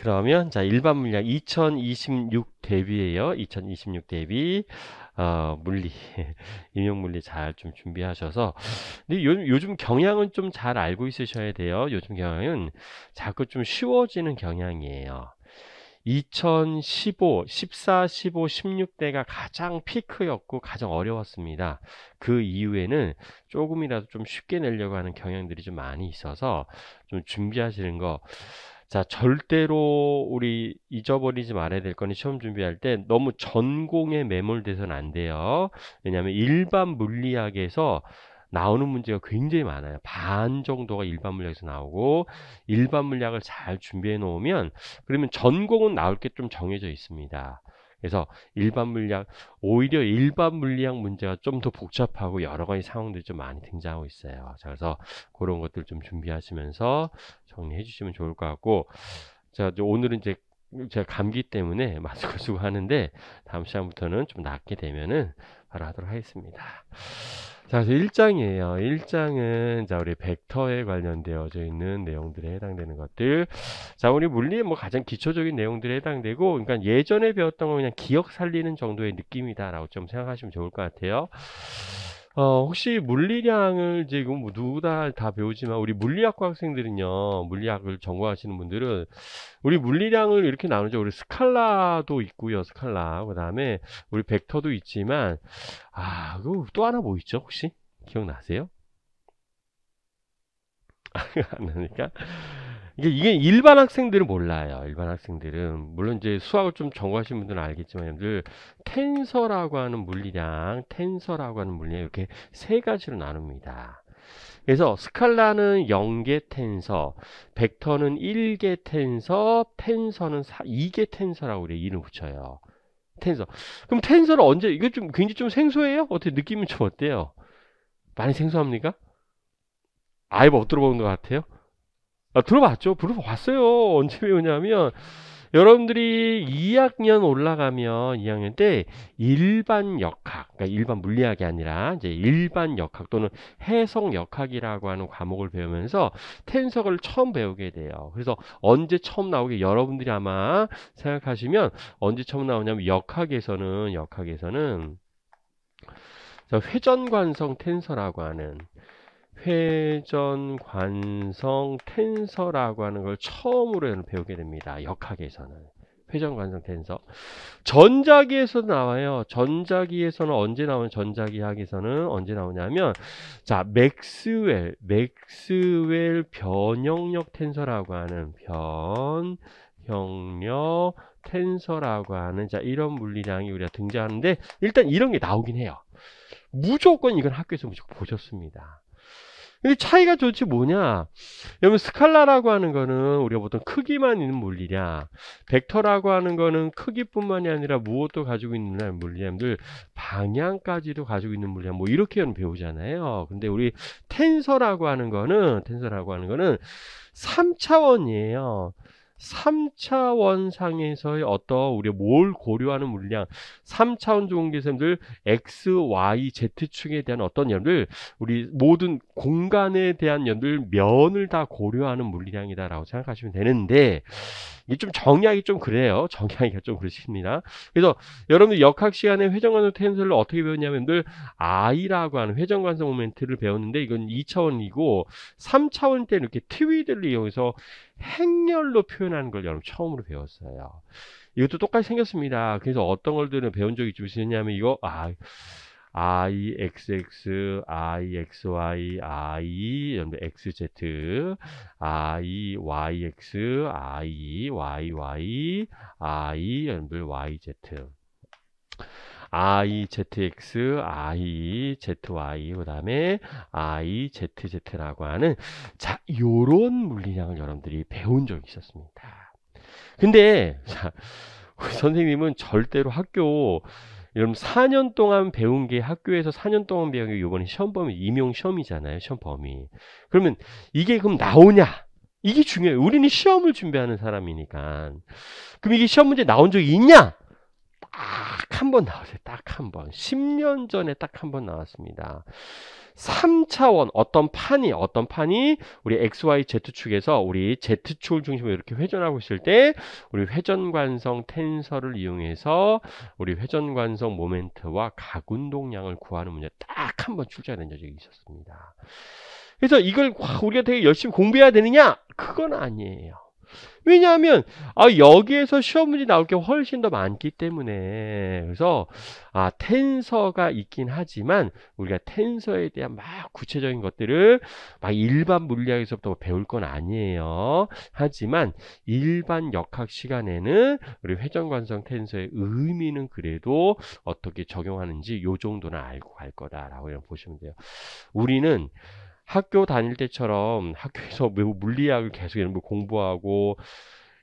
그러면 자 일반 물리학 2026 대비예요. 2026 대비 물리 임용 물리 잘 좀 준비하셔서 근데 요즘 경향은 좀 잘 알고 있으셔야 돼요. 요즘 경향은 자꾸 좀 쉬워지는 경향이에요. 2015, 14, 15, 16대가 가장 피크였고 가장 어려웠습니다. 그 이후에는 조금이라도 좀 쉽게 내려고 하는 경향들이 좀 많이 있어서 좀 준비하시는 거. 자, 절대로 우리 잊어버리지 말아야 될 거는 시험 준비할 때 너무 전공에 매몰돼서는 안 돼요. 왜냐하면 일반 물리학에서 나오는 문제가 굉장히 많아요. 반 정도가 일반 물리학에서 나오고 일반 물리학을 잘 준비해 놓으면 그러면 전공은 나올 게 좀 정해져 있습니다. 그래서 일반 물리학 오히려 일반 물리학 문제가 좀 더 복잡하고 여러 가지 상황들이 좀 많이 등장하고 있어요. 자, 그래서 그런 것들 좀 준비하시면서 정리해 주시면 좋을 것 같고 자, 오늘은 이제 제가 감기 때문에 마스크 쓰고 하는데 다음 시간부터는 좀 낫게 되면은 바로 하도록 하겠습니다. 자, 1장이에요. 1장은 자, 우리 벡터에 관련되어져 있는 내용들에 해당되는 것들. 자, 우리 물리의 뭐 가장 기초적인 내용들에 해당되고, 그러니까 예전에 배웠던 거 그냥 기억 살리는 정도의 느낌이다라고 좀 생각하시면 좋을 것 같아요. 혹시 물리량을 지금 뭐 누구 다 배우지만 우리 물리학과 학생들은요, 물리학을 전공하시는 분들은 우리 물리량을 이렇게 나누죠. 우리 스칼라도 있고요, 스칼라. 그 다음에 우리 벡터도 있지만, 그거 또 하나 뭐 있죠, 혹시? 기억나세요? 안 나니까? 이게 일반 학생들은 몰라요. 일반 학생들은. 물론 이제 수학을 좀 전공하시는 분들은 알겠지만, 여러분들, 텐서라고 하는 물리량, 텐서라고 하는 물리량, 이렇게 세 가지로 나눕니다. 그래서 스칼라는 0개 텐서, 벡터는 1개 텐서, 텐서는 2개 텐서라고 우리 이름 붙여요. 텐서. 그럼 텐서를 언제, 이거 좀 굉장히 좀 생소해요? 어떻게 느낌은 좀 어때요? 많이 생소합니까? 아예 못 들어본 것 같아요? 들어봤죠? 들어봤어요. 언제 배우냐면, 여러분들이 2학년 올라가면 2학년 때 일반 역학, 그러니까 일반 물리학이 아니라 이제 일반 역학 또는 해석 역학이라고 하는 과목을 배우면서 텐석을 처음 배우게 돼요. 그래서 언제 처음 나오게 여러분들이 아마 생각하시면 언제 처음 나오냐면 역학에서는 회전관성 텐서라고 하는 회전관성 텐서라고 하는 걸 처음으로 배우게 됩니다. 역학에서는. 회전관성 텐서. 전자기에서도 나와요. 전자기에서는 언제 나오냐? 전자기학에서는 언제 나오냐면, 자, 맥스웰 변형력 텐서라고 하는 변형력 텐서라고 하는 자, 이런 물리량이 우리가 등장하는데, 일단 이런 게 나오긴 해요. 무조건 이건 학교에서 무조건 보셨습니다. 근데 차이가 도대체 뭐냐? 여러분 스칼라라고 하는 거는 우리가 보통 크기만 있는 물리량, 벡터라고 하는 거는 크기뿐만이 아니라 무엇도 가지고 있는 물리량들, 방향까지도 가지고 있는 물리량, 뭐 이렇게 배우잖아요. 근데 우리 텐서라고 하는 거는 3차원이에요. 3차원상에서의 우리가 뭘 고려하는 물량, 3차원 조공계선들 X, Y, Z축에 대한 어떤 연들, 우리 모든 공간에 대한 연들, 면을 다 고려하는 물리량이다라고 생각하시면 되는데, 이게 좀 정의하기 좀 그래요. 정의하기가 좀 그렇습니다. 그래서 여러분들 역학 시간에 회전관성 텐서를 어떻게 배웠냐면 I라고 하는 회전관성 모멘트를 배웠는데 이건 2차원이고 3차원 때는 이렇게 트위드를 이용해서 행렬로 표현하는 걸 여러분 처음으로 배웠어요. 이것도 똑같이 생겼습니다. 그래서 어떤 걸들은 배운 적이 좀 있냐면 이거 IXX, IXY, IXZ, IYX, IYY, IYZ, IZX, IZY, 그 다음에 IZZ라고 하는 자, 요런 물리량을 여러분들이 배운 적이 있었습니다. 근데 자, 선생님은 절대로 여러분 4년 동안 배운 게 학교에서 4년 동안 배운 게 이번에 시험 범위 임용 시험이잖아요. 시험 범위. 그러면 이게 그럼 나오냐? 이게 중요해요. 우리는 시험을 준비하는 사람이니까. 그럼 이게 시험 문제 나온 적이 있냐? 딱 한 번 나왔어요. 딱 한 번. 10년 전에 딱 한 번 나왔습니다. 3차원 어떤 판이 우리 XY Z축에서 우리 Z축을 중심으로 이렇게 회전하고 있을 때 우리 회전관성 텐서를 이용해서 우리 회전관성 모멘트와 각운동량을 구하는 문제 딱 한 번 출제된 적이 있었습니다. 그래서 이걸 우리가 되게 열심히 공부해야 되느냐? 그건 아니에요. 왜냐하면 여기에서 시험 문제 나올 게 훨씬 더 많기 때문에. 그래서 텐서가 있긴 하지만 우리가 텐서에 대한 막 구체적인 것들을 막 일반 물리학에서부터 배울 건 아니에요. 하지만 일반 역학 시간에는 우리 회전관성 텐서의 의미는 그래도 어떻게 적용하는지 요 정도는 알고 갈 거다라고 보시면 돼요. 우리는 학교 다닐 때처럼 학교에서 물리학을 계속 이런 거 공부하고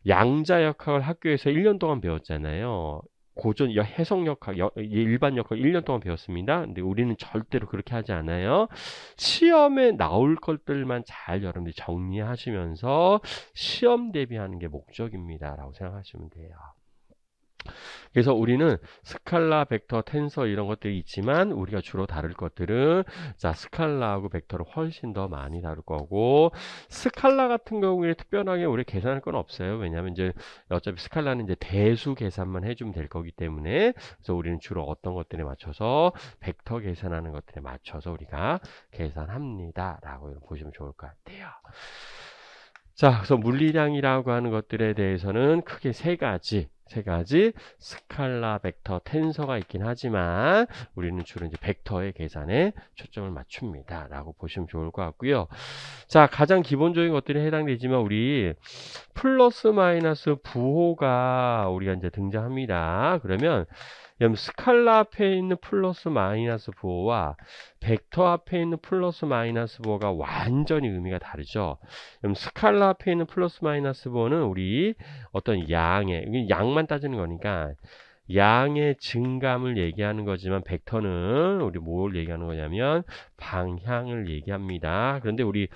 양자역학을 학교에서 1년 동안 배웠잖아요. 고전 해석역학, 일반 역학 1년 동안 배웠습니다. 근데 우리는 절대로 그렇게 하지 않아요. 시험에 나올 것들만 잘 여러분들이 정리하시면서 시험 대비하는 게 목적입니다. 라고 생각하시면 돼요. 그래서 우리는 스칼라, 벡터, 텐서 이런 것들이 있지만 우리가 주로 다룰 것들은 스칼라하고 벡터를 훨씬 더 많이 다룰 거고, 스칼라 같은 경우에 특별하게 우리 계산할 건 없어요. 왜냐하면 이제 어차피 스칼라는 이제 대수 계산만 해주면 될 거기 때문에. 그래서 우리는 주로 어떤 것들에 맞춰서 벡터 계산하는 것들에 맞춰서 우리가 계산합니다. 라고 보시면 좋을 것 같아요. 자, 그래서 물리량이라고 하는 것들에 대해서는 크게 세 가지 스칼라, 벡터, 텐서가 있긴 하지만 우리는 주로 이제 벡터의 계산에 초점을 맞춥니다. 라고 보시면 좋을 것 같고요. 자, 가장 기본적인 것들이 해당되지만 우리 플러스 마이너스 부호가 우리가 이제 등장합니다. 그러면 스칼라 앞에 있는 플러스 마이너스 부호와 벡터 앞에 있는 플러스 마이너스 부호가 완전히 의미가 다르죠. 그럼 스칼라 앞에 있는 플러스 마이너스 부호는 우리 어떤 양만 따지는 거니까 양의 증감을 얘기하는 거지만, 벡터는 우리 뭘 얘기하는 거냐면 방향을 얘기합니다. 그런데 우리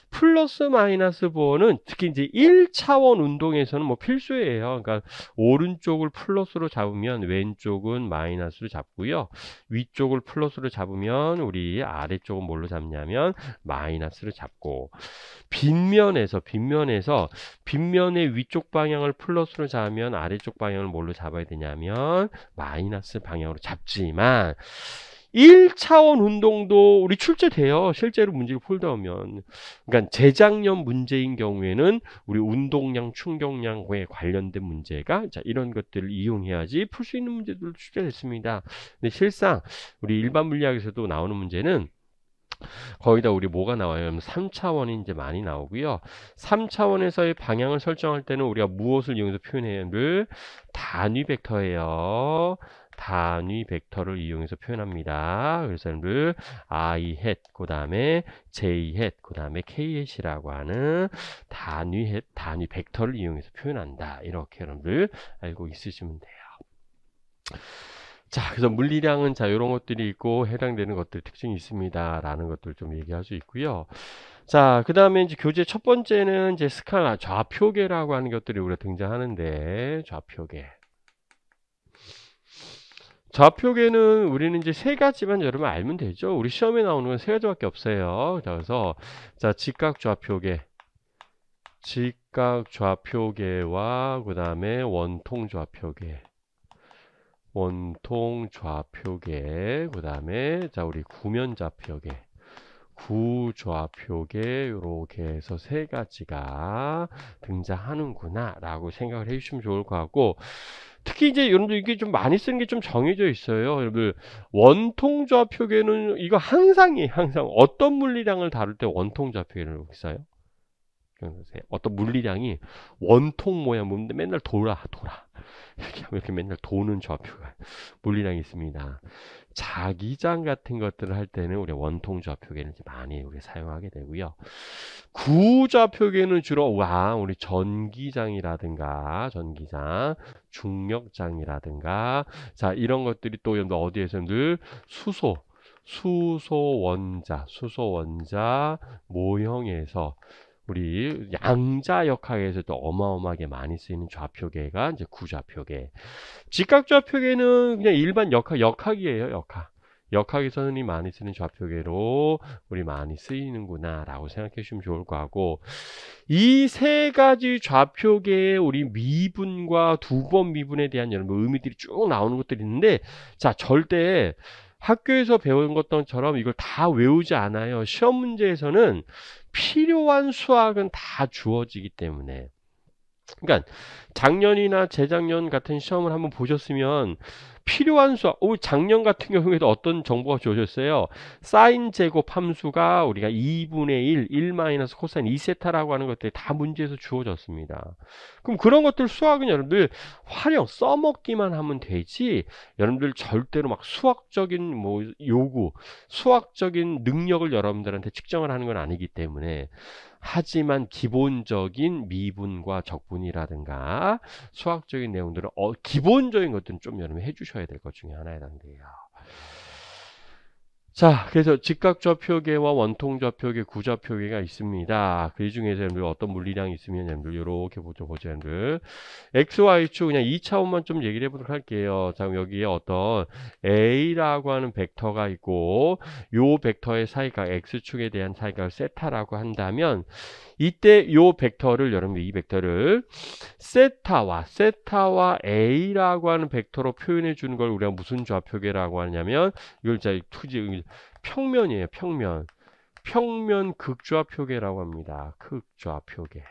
플러스 마이너스 부호는 특히 이제 1차원 운동에서는 뭐 필수예요. 그러니까 오른쪽을 플러스로 잡으면 왼쪽은 마이너스로 잡고요. 위쪽을 플러스로 잡으면 우리 아래쪽은 뭘로 잡냐면 마이너스로 잡고, 빗면의 위쪽 방향을 플러스로 잡으면 아래쪽 방향을 뭘로 잡아야 되냐면 마이너스 방향으로 잡지만, 1차원 운동도 우리 출제돼요. 실제로 문제를 풀다 보면. 그러니까 재작년 문제인 경우에는 우리 운동량, 충격량에 관련된 문제가 이런 것들을 이용해야지 풀 수 있는 문제들도 출제됐습니다. 근데 실상 우리 일반 물리학에서도 나오는 문제는 거의 다 우리 뭐가 나와요? 3차원이 이제 많이 나오고요. 3차원에서의 방향을 설정할 때는 우리가 무엇을 이용해서 표현해야 를 단위 벡터예요. 단위 벡터를 이용해서 표현합니다. 그래서 여러분들 I hat, 그 다음에 J hat, 그 다음에 K hat이라고 하는 단위 벡터를 이용해서 표현한다. 이렇게 여러분들 알고 있으시면 돼요. 자, 그래서 물리량은 이런 것들이 있고 해당되는 것들 특징이 있습니다. 라는 것들 좀 얘기할 수 있고요. 자, 그 다음에 이제 교재 첫 번째는 이제 스칼라, 좌표계라고 하는 것들이 우리가 등장하는데, 좌표계는 우리는 이제 세 가지만 여러분 알면 되죠. 우리 시험에 나오는 건 세 가지밖에 없어요. 자, 그래서 직각 좌표계와 그 다음에 원통 좌표계, 그 다음에 우리 구면 좌표계, 구좌표계, 이렇게 해서 세 가지가 등장하는구나 라고 생각을 해주시면 좋을 것 같고, 특히 이제 여러분들 이게 좀 많이 쓰는 게 좀 정해져 있어요. 여러분들 원통 좌표계는 이거 항상 어떤 물리량을 다룰 때 원통 좌표계를 써요? 어떤 물리량이 원통 모양 뭔데 맨날 돌아 이렇게 맨날 도는 좌표가 물리량이 있습니다. 자기장 같은 것들을 할 때는 우리 원통 좌표계는 많이 우리 사용하게 되고요. 구좌표계는 주로 우리 전기장이라든가 중력장이라든가 이런 것들이 또 어디에서 늘 수소 원자 모형에서 우리 양자역학에서도 어마어마하게 많이 쓰이는 좌표계가 이제 구좌표계. 직각좌표계는 그냥 일반 역학이에요. 역학에서 흔히 많이 쓰는 좌표계로 우리 많이 쓰이는구나 라고 생각해 주시면 좋을 것 같고, 이 세 가지 좌표계의 우리 미분과 두 번 미분에 대한 여러분 의미들이 쭉 나오는 것들이 있는데, 자, 절대 학교에서 배운 것처럼 이걸 다 외우지 않아요. 시험 문제에서는 필요한 수학은 다 주어지기 때문에. 그러니까 작년이나 재작년 같은 시험을 한번 보셨으면 필요한 수학, 작년 같은 경우에도 어떤 정보가 주어졌어요. 사인 제곱 함수가 우리가 2분의 1 마이너스 코사인 2세타라고 하는 것들이 다 문제에서 주어졌습니다. 그럼 그런 것들 수학은 여러분들 활용 써먹기만 하면 되지, 여러분들 절대로 막 수학적인 뭐 요구, 수학적인 능력을 여러분들한테 측정을 하는 건 아니기 때문에, 하지만 기본적인 미분과 적분이라든가 수학적인 내용들은 기본적인 것들은 좀 여러분 해주셔야 될 것 중에 하나에 해당돼요. 자, 그래서 직각좌표계와 원통좌표계, 구좌표계가 있습니다. 그 중에서 여러분들 어떤 물리량이 있으면 여러분들 이렇게 보죠, 여러분들. X, Y축 그냥 2차원만 좀 얘기를 해보도록 할게요. 자, 여기에 어떤 A라고 하는 벡터가 있고, 요 벡터의 사이각, X축에 대한 사이각을 세타라고 한다면, 이때 요 벡터를, 여러분들 이 벡터를 세타와 A라고 하는 벡터로 표현해 주는 걸 우리가 무슨 좌표계라고 하냐면, 이걸 자, 평면이에요, 평면. 평면 극좌표계라고 합니다. 극좌표계.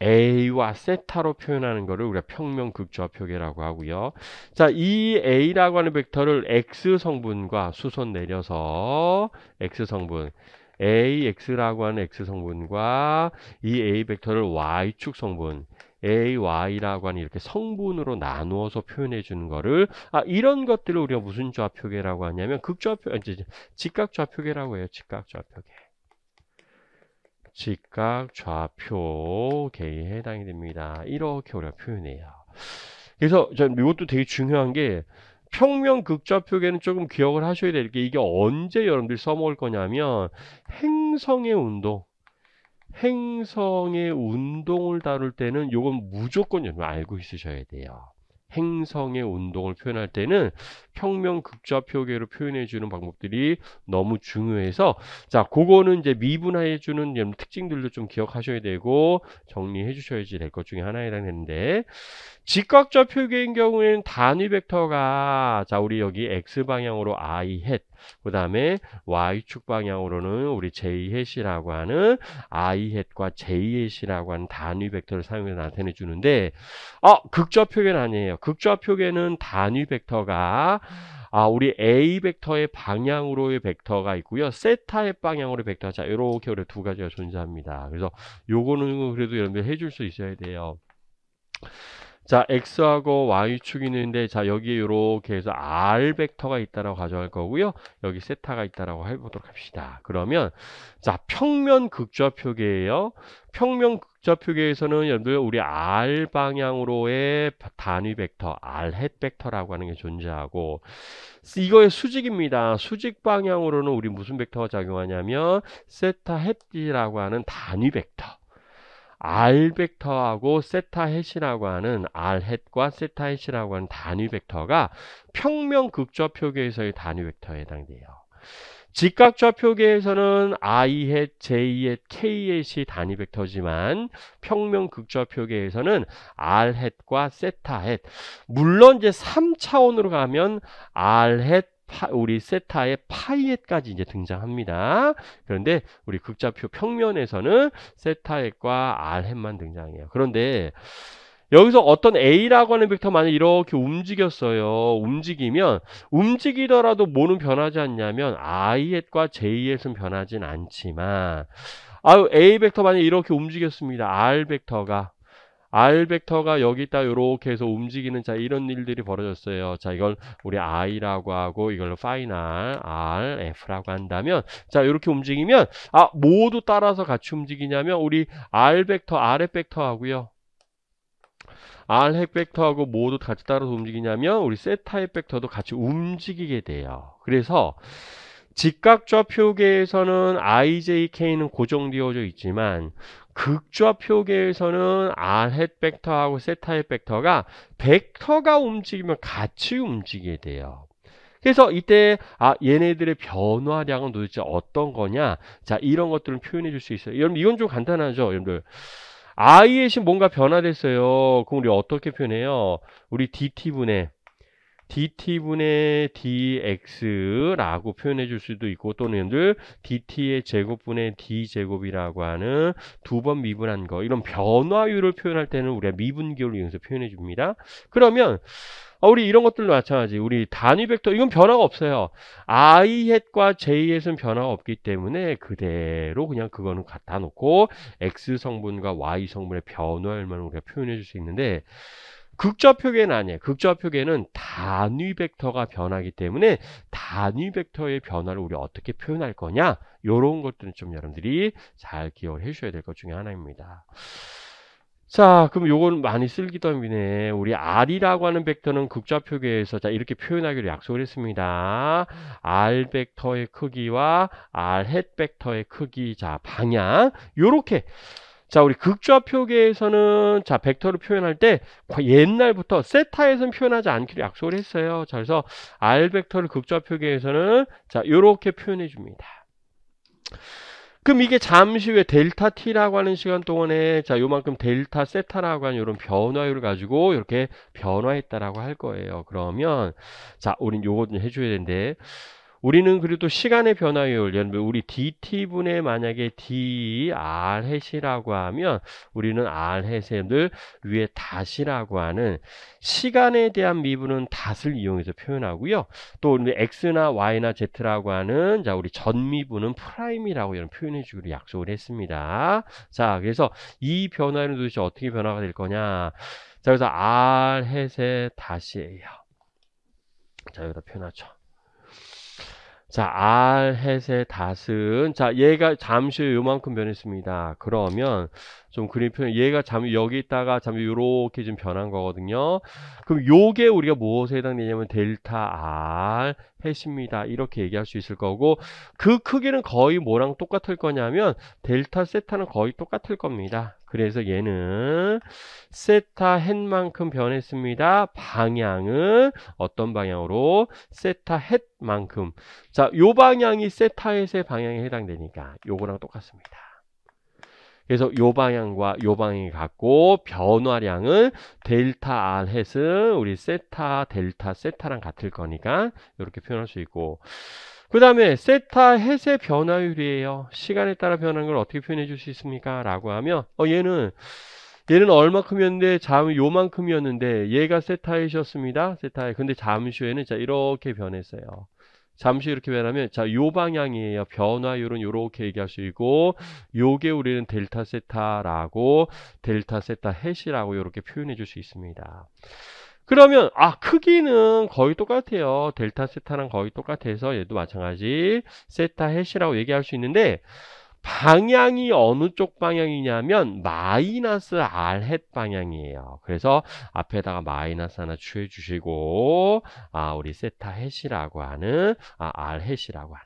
A와 세타로 표현하는 것을 우리가 평면 극좌표계라고 하고요. 자, 이 A라고 하는 벡터를 X성분과 수선 내려서 X성분, AX라고 하는 X성분과 이 A 벡터를 Y축 성분, AY라고 하는 이렇게 성분으로 나누어서 표현해 주는 거를, 이런 것들을 우리가 무슨 좌표계라고 하냐면 직각좌표계라고 해요. 직각좌표계. 직각좌표계에 해당이 됩니다. 이렇게 우리가 표현해요. 그래서 이것도 되게 중요한 게, 평면 극좌표계는 조금 기억을 하셔야 될 게, 이게 언제 여러분들이 써먹을 거냐면 행성의 운동을 다룰 때는 이건 무조건 여러분 알고 있으셔야 돼요. 행성의 운동을 표현할 때는 평면 극좌표계로 표현해 주는 방법들이 너무 중요해서, 자, 그거는 이제 미분해 주는 특징들도 좀 기억하셔야 되고 정리해 주셔야지 될 것 중에 하나에 해당되는데, 직각좌표계인 경우에는 단위 벡터가, 자, 우리 여기 x 방향으로 i 햇, 그 다음에 y축 방향으로는 우리 j 햇이라고 하는 i 햇과 j 햇이라고 하는 단위 벡터를 사용해서 나타내 주는데, 극좌표계는 아니에요. 극좌표계는 단위 벡터가 우리 A 벡터의 방향으로의 벡터가 있고요. 세타의 방향으로의 벡터. 자, 이렇게 우리 두 가지가 존재합니다. 그래서 요거는 그래도 여러분들 해줄 수 있어야 돼요. 자, X하고 Y축이 있는데, 자, 여기에 이렇게 해서 R 벡터가 있다라고 가져갈 거고요. 여기 세타가 있다라고 해보도록 합시다. 그러면, 자, 평면 극좌표계예요. 평면 극좌표계에서는 여러분들 우리 R 방향으로의 단위 벡터, R 햇 벡터라고 하는 게 존재하고, 이거의 수직입니다. 수직 방향으로는 우리 무슨 벡터가 작용하냐면, 세타 햇이라고 하는 단위 벡터. R 벡터하고 세타 햇이라고 하는 R 햇과 세타 햇이라고 하는 단위 벡터가 평면 극좌표계에서의 단위 벡터에 해당돼요. 직각좌표계에서는 I 햇, J 햇, K 햇이 단위 벡터지만 평면 극좌표계에서는 R 햇과 세타 햇, 물론 이제 3차원으로 가면 R 햇, 우리 세타의 파이 햇까지 이제 등장합니다. 그런데 우리 극좌표 평면에서는 세타 햇과 R 햇만 등장해요. 그런데 여기서 어떤 A라고 하는 벡터 만약 이렇게 움직였어요. 움직이더라도 뭐는 변하지 않냐면 I 햇과 J 햇은 변하진 않지만, A 벡터 만약 이렇게 움직였습니다. R 벡터가 여기다 이렇게 해서 움직이는, 자, 이런 일들이 벌어졌어요. 자, 이걸 우리 I라고 하고 이걸로 파이널 R, F라고 한다면, 자, 이렇게 움직이면, 모두 따라서 같이 움직이냐면 우리 R 벡터, R의 벡터하고요. R 햇 벡터하고 모두 같이 따라서 움직이냐면 우리 세타 햇 벡터도 같이 움직이게 돼요. 그래서 직각좌표계에서는 IJK는 고정되어져 있지만 극좌표계에서는 R 햇 벡터하고 세타 햇 벡터가 움직이면 같이 움직이게 돼요. 그래서 이때 얘네들의 변화량은 도대체 어떤 거냐? 자, 이런 것들을 표현해 줄 수 있어요. 여러분 이건 좀 간단하죠, 여러분들. i의 뭔가 변화됐어요. 그럼 우리 어떻게 표현해요? 우리 dt분의 dx라고 표현해 줄 수도 있고, 또는 여러분들 dt의 제곱분의 d제곱이라고 하는 두 번 미분한 거, 이런 변화율을 표현할 때는 우리가 미분기호를 이용해서 표현해 줍니다. 그러면 우리 이런 것들도 마찬가지. 우리 단위 벡터 이건 변화가 없어요. i-햇과 j-햇은 변화가 없기 때문에 그대로 그냥 그거는 갖다 놓고 x 성분과 y 성분의 변화율만 우리가 표현해 줄 수 있는데, 극좌표계는 아니에요. 극좌표계는 단위 벡터가 변하기 때문에 단위 벡터의 변화를 우리 어떻게 표현할 거냐, 이런 것들은 좀 여러분들이 잘 기억을 해 주셔야 될 것 중에 하나입니다. 자, 그럼 요건 많이 쓸기도 합니다. 우리 R이라고 하는 벡터는 극좌표계에서 자, 이렇게 표현하기로 약속을 했습니다. R 벡터의 크기와 R 햇 벡터의 크기, 자, 방향, 요렇게. 자, 우리 극좌표계에서는 자, 벡터를 표현할 때 옛날부터 세타에서는 표현하지 않기로 약속을 했어요. 자, 그래서 R 벡터를 극좌표계에서는 자, 요렇게 표현해 줍니다. 그럼 이게 잠시 후에 델타 t라고 하는 시간 동안에 자, 요만큼 델타 세타라고 하는 이런 변화율을 가지고 이렇게 변화했다라고 할 거예요. 그러면 자, 우린 요거 좀 해줘야 되는데, 우리는 그래도 시간의 변화율, 예를 들어 우리 dt분의 만약에 dr 햇이라고 하면 우리는 r 햇을 위에 닷이라고 하는 시간에 대한 미분은 닷을 이용해서 표현하고요. 또 우리 x나 y나 z라고 하는 자, 우리 전미분은 프라임이라고 이런 표현해 주기로 약속을 했습니다. 자, 그래서 이 변화율은 도대체 어떻게 변화가 될 거냐? 자, 그래서 r 햇의 닷이에요. 자, 여기다 표현하죠. 자, R 햇의 닷은 자, 얘가 잠시 후에 요만큼 변했습니다. 그러면 좀 그림 표현, 얘가 잠시 여기 있다가 잠시 요렇게 좀 변한 거거든요. 그럼 요게 우리가 무엇에 해당되냐면 델타 R 햇입니다. 이렇게 얘기할 수 있을 거고, 그 크기는 거의 뭐랑 똑같을 거냐면 델타 세타는 거의 똑같을 겁니다. 그래서 얘는 세타 햇만큼 변했습니다. 방향은 어떤 방향으로? 세타 햇만큼. 자, 요 방향이 세타 햇의 방향에 해당되니까 요거랑 똑같습니다. 그래서 요 방향과 요 방향이 같고, 변화량은 델타 R 햇은 우리 세타 델타 세타랑 같을 거니까 이렇게 표현할 수 있고, 그 다음에 세타 햇의 변화율이에요. 시간에 따라 변하는 걸 어떻게 표현해 줄 수 있습니까? 라고 하면 얘는 얼마큼이었는데 잠시 요만큼이었는데 얘가 세타 햇이었습니다. 세타 햇. 근데 잠시 후에는 자, 이렇게 변했어요. 잠시 이렇게 변하면 자, 요 방향이에요. 변화율은 요렇게 얘기할 수 있고, 요게 우리는 델타 세타라고 델타 세타 햇이라고 요렇게 표현해 줄 수 있습니다. 그러면 크기는 거의 똑같아요. 델타 세타랑 거의 똑같아서 얘도 마찬가지 세타 햇이라고 얘기할 수 있는데, 방향이 어느 쪽 방향이냐면 마이너스 R 햇 방향이에요. 그래서 앞에다가 마이너스 하나 추해 주시고, 우리 세타 햇이라고 하는 R 햇이라고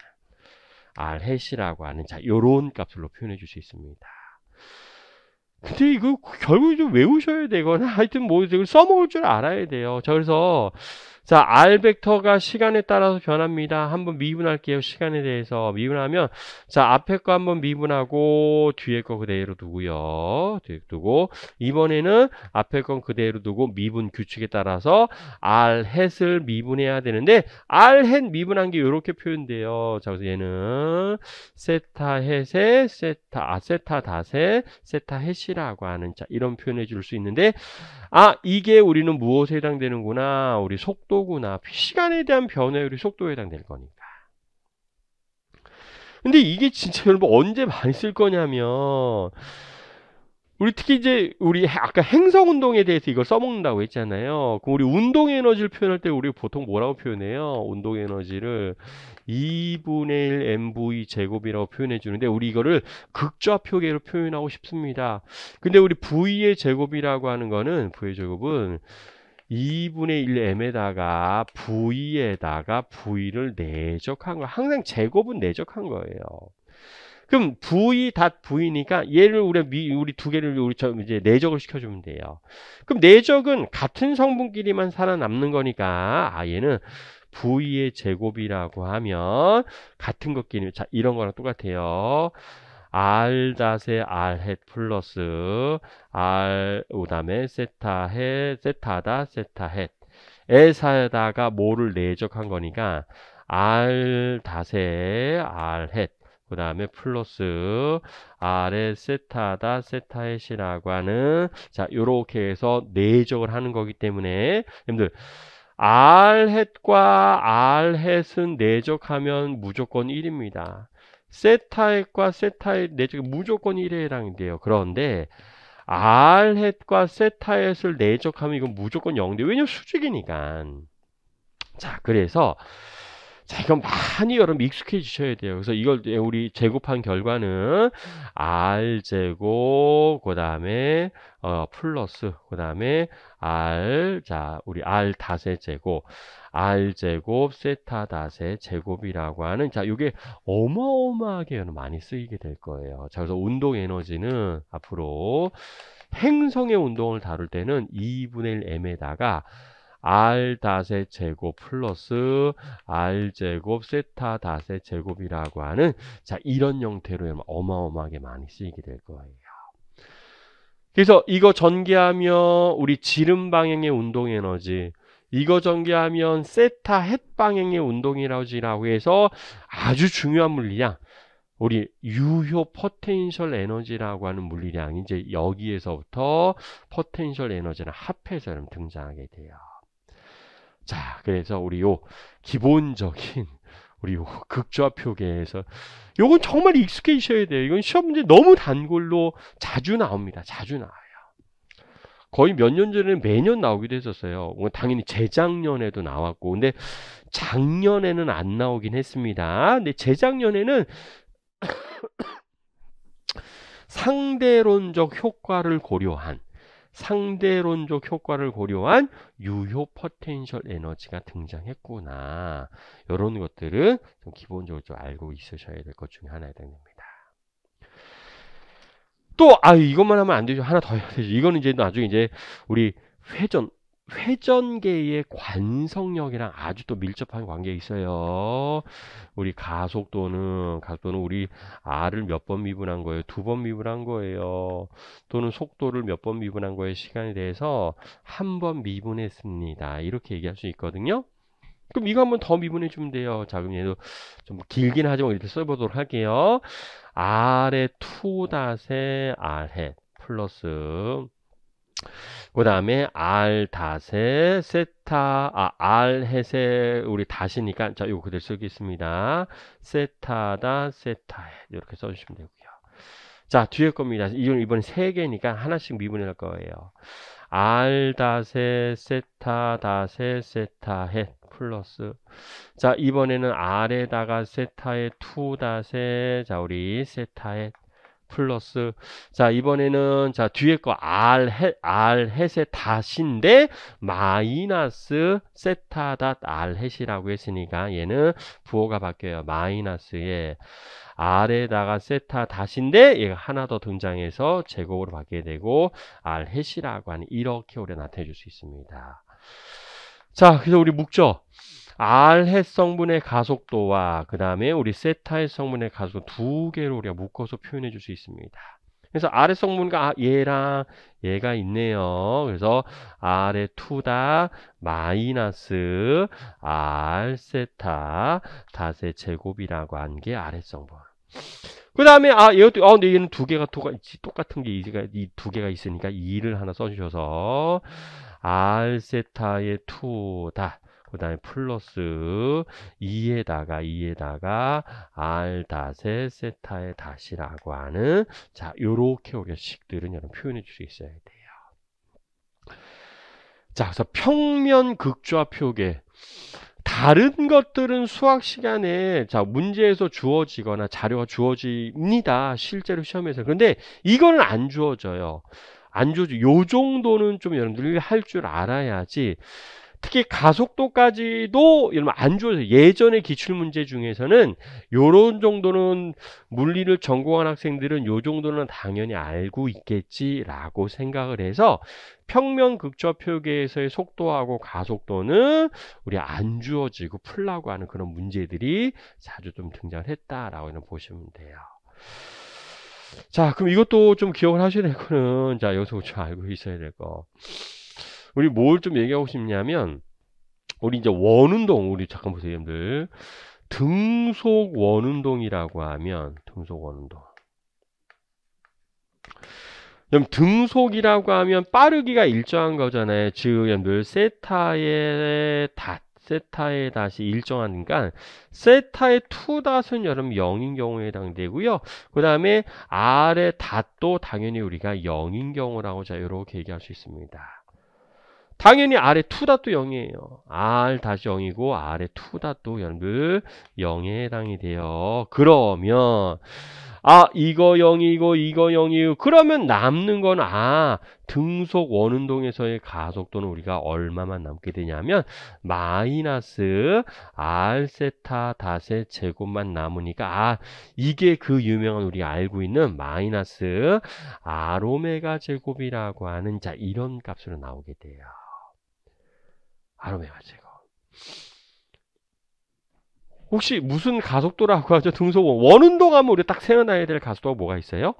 하는 자, 요런 값으로 표현해 줄 수 있습니다. 근데 이거 결국 좀 외우셔야 되거나 하여튼 뭐 이걸 써먹을 줄 알아야 돼요. 자, 그래서 자, R 벡터가 시간에 따라서 변합니다. 한번 미분할게요. 시간에 대해서 미분하면 자, 앞에 거 한번 미분하고 뒤에 거 그대로 두고요. 뒤에 두고, 이번에는 앞에 건 그대로 두고 미분 규칙에 따라서 R 햇을 미분해야 되는데, R 햇 미분한 게 이렇게 표현돼요. 자, 그래서 얘는 세타 햇의 세타 닷의 세타 햇이라고 하는 자, 이런 표현해 줄 수 있는데, 이게 우리는 무엇에 해당되는구나? 우리 속도구나. 시간에 대한 변화율이 속도에 해당될 거니까. 근데 이게 진짜 여러분 언제 많이 쓸 거냐면, 우리 특히 이제 우리 아까 행성 운동에 대해서 이걸 써먹는다고 했잖아요. 그럼 우리 운동 에너지를 표현할 때 우리 보통 뭐라고 표현해요? 운동 에너지를 2분의 1 mv 제곱이라고 표현해 주는데, 우리 이거를 극좌표계로 표현하고 싶습니다. 근데 우리 v의 제곱이라고 하는 거는, v의 제곱은 2분의 1 m에다가 v에다가 v를 내적한 거, 항상 제곱은 내적한 거예요. 그럼 v 닷 v니까 얘를 우리 두 개를 우리 이제 내적을 시켜주면 돼요. 그럼 내적은 같은 성분끼리만 살아남는 거니까 얘는 V의 제곱이라고 하면 같은 것끼리 자 이런 거랑 똑같아요. R 닷의 R 햇 플러스 R 그다음에 세타 햇 세타다 세타 햇 에사에다가 뭐를 내적한 거니까 R 닷의 R 햇 그 다음에 플러스 R의 세타다 세타 햇이라고 하는 자 요렇게 해서 내적을 하는 거기 때문에 여러분들 R 햇과 R 햇은 내적하면 무조건 1입니다. 세타 햇과 세타 햇 내적이 무조건 1에 해당돼요. 그런데 R 햇과 세타 햇을 내적하면 이건 무조건 0돼. 왜냐면 수직이니까. 자, 그래서 자, 이건 많이 여러분 익숙해지셔야 돼요. 그래서 이걸 우리 제곱한 결과는 R제곱, 그 다음에, 플러스, 그 다음에 R, 자, 우리 R 닷의 제곱, R제곱, 세타 닷의 제곱이라고 하는, 자, 이게 어마어마하게 많이 쓰이게 될 거예요. 자, 그래서 운동 에너지는 앞으로 행성의 운동을 다룰 때는 2분의 1 m에다가 R 닷의 제곱 플러스 R 제곱 세타 닷의 제곱이라고 하는 자 이런 형태로 어마어마하게 많이 쓰이게 될 거예요. 그래서 이거 전개하면 우리 지름 방향의 운동 에너지 이거 전개하면 세타 햇 방향의 운동 에너지라고 해서 아주 중요한 물리량 우리 유효 포텐셜 에너지라고 하는 물리량이 이제 여기에서부터 포텐셜 에너지랑 합해서 등장하게 돼요. 자, 그래서 우리 요 기본적인 우리 요 극좌 표계에서 요건 정말 익숙해지셔야 돼요. 이건 시험 문제 너무 단골로 자주 나옵니다. 자주 나와요. 거의 몇 년 전에는 매년 나오기도 했었어요. 당연히 재작년에도 나왔고, 근데 작년에는 안 나오긴 했습니다. 근데 재작년에는 상대론적 효과를 고려한 유효 포텐셜 에너지가 등장했구나. 이런 것들은 좀 기본적으로 좀 알고 있으셔야 될 것 중에 하나에 해당됩니다. 또, 이것만 하면 안 되죠. 하나 더 해야 되죠. 이거는 이제 나중에 이제 우리 회전계의 관성력이랑 아주 또 밀접한 관계가 있어요. 우리 가속도는 우리 R을 몇 번 미분한 거예요? 2번 미분한 거예요. 또는 속도를 몇 번 미분한 거예요? 시간에 대해서 한 번 미분했습니다. 이렇게 얘기할 수 있거든요. 그럼 이거 한번 더 미분해 주면 돼요. 자, 그럼 얘도 좀 길긴 하지만 이렇게 써보도록 할게요. R의 2닷의 R 햇 플러스 그 다음에 R 닷의 세타, R 햇의 우리 닷이니까, 자, 요거 그대로 쓰겠습니다. 세타다, 세타 햇. 이렇게 써주시면 되고요. 자, 뒤에 겁니다. 이번엔 3개니까 하나씩 미분해 할 거예요. R 닷의 세타 닷의 세타 햇 플러스. 자, 이번에는 R에다가 세타의 2닷의, 자, 우리 세타 햇. 플러스 자 이번에는 자 뒤에 거 R 햇의 닷인데 마이너스 세타 닷 R 햇이라고 했으니까 얘는 부호가 바뀌어요. 마이너스에 R에다가 세타 닷인데 얘가 하나 더 등장해서 제곱으로 바뀌게 되고 R 햇이라고 하는 이렇게 우리가 나타내 줄 수 있습니다. 자 그래서 우리 묵죠. R 햇 성분의 가속도와 그 다음에 우리 세타 햇 성분의 가속도 두 개로 우리가 묶어서 표현해 줄 수 있습니다. 그래서 R 햇 성분과 얘랑 얘가 있네요. 그래서 R의 2다 마이너스 R 세타 닷의 제곱이라고 한 게 R 햇 성분. 그 다음에 얘도 근데 얘는 두 개가 똑같은 게 이 두 개가 있으니까 2를 하나 써주셔서 R 세타의 2다 그 다음에 플러스 2에다가 R 닷의 세타의 닷이라고 하는 자 요렇게 우리가 식들은 여러분 표현해 줄 수 있어야 돼요. 자 그래서 평면 극좌 표계 다른 것들은 수학 시간에 자 문제에서 주어지거나 자료가 주어집니다. 실제로 시험에서. 그런데 이거는 안 주어져요. 안 주어져. 요 정도는 좀 여러분들이 할 줄 알아야지 특히 가속도까지도 여러분 안 주어져요. 예전의 기출문제 중에서는 요런 정도는 물리를 전공한 학생들은 요 정도는 당연히 알고 있겠지라고 생각을 해서 평면 극좌 표계에서의 속도하고 가속도는 우리 안 주어지고 풀라고 하는 그런 문제들이 자주 좀 등장을 했다라고 보시면 돼요. 자, 그럼 이것도 좀 기억을 하셔야 될 거는, 자, 여기서 좀 알고 있어야 될 거. 우리 뭘 좀 얘기하고 싶냐면, 우리 이제 원운동, 우리 잠깐 보세요, 여러분들. 등속 원운동이라고 하면, 등속 원운동. 그럼 등속이라고 하면 빠르기가 일정한 거잖아요. 즉, 여러분들, 세타의 닷이 일정하니까, 세타의 투 닷은 여러분 0인 경우에 해당되고요. 그 다음에 R의 닷도 당연히 우리가 0인 경우라고 자, 이렇게 얘기할 수 있습니다. 당연히 R의 투 닷도 0이에요. R 닷이 0이고, R의 투 닷도 여러분들 0에 해당이 돼요. 그러면, 이거 0이고, 이거 0이고, 그러면 남는 건, 등속 원운동에서의 가속도는 우리가 얼마만 남게 되냐면, 마이너스 R 세타 닷의 제곱만 남으니까, 이게 그 유명한 우리가 알고 있는 마이너스 R 오메가 제곱이라고 하는, 자, 이런 값으로 나오게 돼요. R 오메가 제곱. 혹시 무슨 가속도라고 하죠? 등속 원운동하면 우리 딱 생각나야 될 가속도가 뭐가 있어요?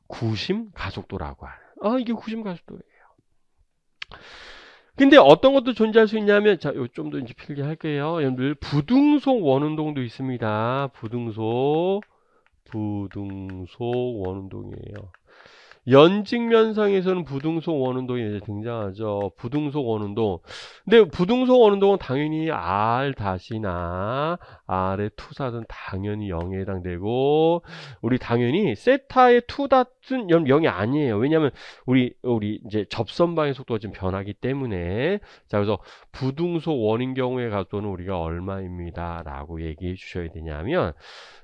구심 가속도라고 하는. 이게 구심 가속도예요. 근데 어떤 것도 존재할 수 있냐면, 자, 좀 더 이제 필기할게요. 여러분들, 부등속 원운동도 있습니다. 부등속 원운동이에요. 연직면상에서는 부등속 원운동이 이제 등장하죠. 부등속 원운동. 근데 부등속 원운동은 당연히 R 닷이나 R의 투닷은 당연히 0에 해당되고, 우리 당연히 세타의 투닷은 0이 아니에요. 왜냐하면 우리 이제 접선방의 속도가 좀 변하기 때문에. 자, 그래서 부등속 원인 경우의 가속도는 우리가 얼마입니다 라고 얘기해 주셔야 되냐면,